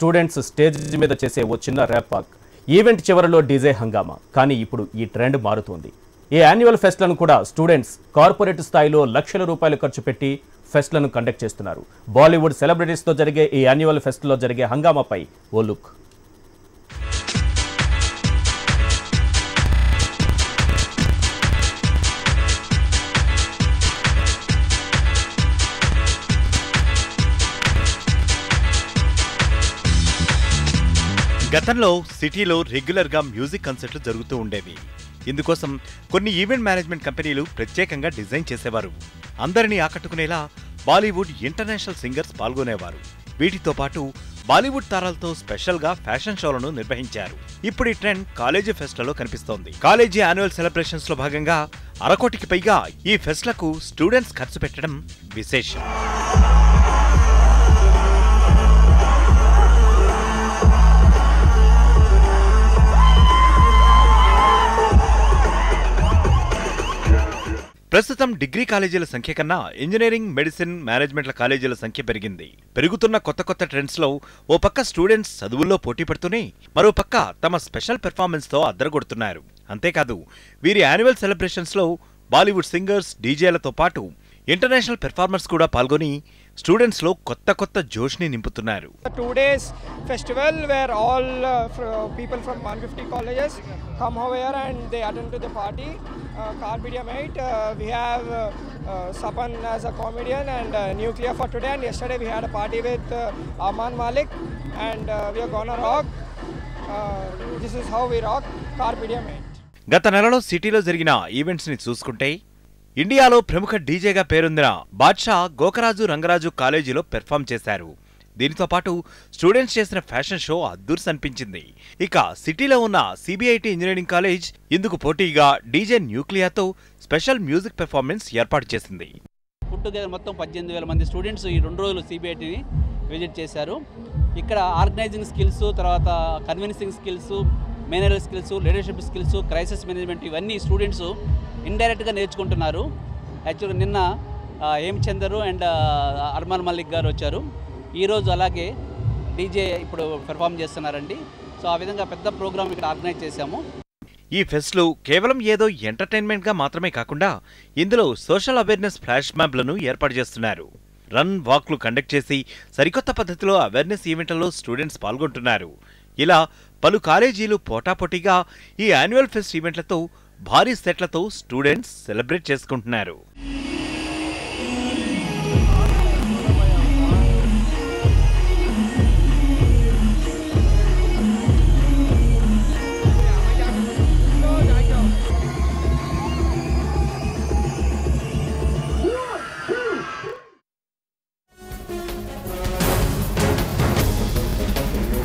Students stage మీద చేసే ఓ చిన్న ర్యాప్ వాక్, ఈవెంట్ చివరిలో డీజే హంగామా. కానీ ఇప్పుడు ఈ ట్రెండ్ మారుతోంది. ఈ యాన్యువల్ ఫెస్ట్లను కూడా స్టూడెంట్స్ కార్పొరేట్ స్థాయిలో లక్షల రూపాయలు ఖర్చు పెట్టి ఫెస్ట్లను కండక్ట్ చేస్తున్నారు. బాలీవుడ్ సెలబ్రిటీస్తో జరిగే ఈ యాన్యువల్ ఫెస్ట్లో జరిగే హంగామాపై ఓ లుక్. గతంలో సిటీలో రెగ్యులర్గా మ్యూజిక్ కన్సర్ట్లు జరుగుతూ ఉండేవి. ఇందుకోసం కొన్ని ఈవెంట్ మేనేజ్మెంట్ కంపెనీలు ప్రత్యేకంగా డిజైన్ చేసేవారు. అందరినీ ఆకట్టుకునేలా బాలీవుడ్ ఇంటర్నేషనల్ సింగర్స్ పాల్గొనేవారు. వీటితో పాటు బాలీవుడ్ తారాలతో స్పెషల్గా ఫ్యాషన్ షోలను నిర్వహించారు. ఇప్పుడు ఈ ట్రెండ్ కాలేజీ ఫెస్ట్లలో కనిపిస్తోంది. కాలేజీ యాన్యువల్ సెలబ్రేషన్స్ లో భాగంగా 1.5 కోటికి పైగా ఈ ఫెస్ట్లకు స్టూడెంట్స్ ఖర్చు పెట్టడం విశేషం. ప్రస్తుతం డిగ్రీ కాలేజీల సంఖ్య కన్నా ఇంజనీరింగ్, మెడిసిన్, మేనేజ్మెంట్ల కాలేజీల సంఖ్య పెరిగింది. పెరుగుతున్న కొత్త ట్రెండ్స్లో ఓ పక్క స్టూడెంట్స్ చదువుల్లో పోటీ పడుతూనే మరో పక్క తమ స్పెషల్ పెర్ఫార్మెన్స్తో అద్దరగొడుతున్నారు. అంతేకాదు వీరి యాన్యువల్ సెలబ్రేషన్స్లో బాలీవుడ్ సింగర్స్, డీజేలతో పాటు ఇంటర్నేషనల్ పెర్ఫార్మర్స్ కూడా పాల్గొని స్టూడెంట్స్ లో కొత్త జోష్ని నింపుతున్నారు. 2 days festival where all people from 150 colleges come over here and they attend to the party. Carpedia mate, we have Sapan as a comedian and Nuclear for today, and yesterday we had a party with Aman Malik and we are gonna rock. This is how we rock. Carpedia mate. గత నెలలో సిటీలో జరిగిన events ని చూసుకుంటే ఇండియాలో ప్రముఖ డీజేగా పేరొందిన బాద్షా గోకరాజు రంగరాజు కాలేజీలో పెర్ఫామ్ చేశారు. దీనితో పాటు స్టూడెంట్స్ చేసిన ఫ్యాషన్ షో అద్దూర్స్ అనిపించింది. ఇక సిటీలో ఉన్న సిబిఐటి ఇంజనీరింగ్ కాలేజ్ ఇందుకు పోటీగా డీజే న్యూక్లియాతో స్పెషల్ మ్యూజిక్ పెర్ఫార్మెన్స్ ఏర్పాటు చేసింది. పుట్టుగా మొత్తం 18,000 మంది స్టూడెంట్స్ ఈ 2 రోజులు సిబిఐటిని విజిట్ చేశారు. ఇక్కడ ఆర్గనైజింగ్ స్కిల్స్, తర్వాత convincing skills, manager skills, leadership skills, crisis management ఇవన్నీ స్టూడెంట్స్ ఇండైరెక్ట్గా నేర్చుకుంటున్నారు. యాక్చువల్గా నిన్న హేమచందరు అండ్ అర్మాన్ మల్లిక్ గారు వచ్చారు. ఈరోజు అలాగే డీజే ఇప్పుడు పెర్ఫామ్ చేస్తున్నారండి. సో ఆ విధంగా పెద్ద ప్రోగ్రామ్ ఇక్కడ ఆర్గనైజ్ చేశాము. ఈ ఫెస్ట్లు కేవలం ఏదో ఎంటర్టైన్మెంట్గా మాత్రమే కాకుండా ఇందులో సోషల్ అవేర్నెస్ ఫ్లాష్ మ్యాప్లను ఏర్పాటు చేస్తున్నారు. రన్ వాక్లు కండక్ట్ చేసి సరికొత్త పద్ధతిలో అవేర్నెస్ ఈవెంట్లలో స్టూడెంట్స్ పాల్గొంటున్నారు. ఇలా పలు కాలేజీలు పోటాపోటీగా ఈ యాన్యువల్ ఫెస్ట్ ఈవెంట్లతో భారీ సెట్లతో స్టూడెంట్స్ సెలబ్రేట్ చేసుకుంటున్నారు.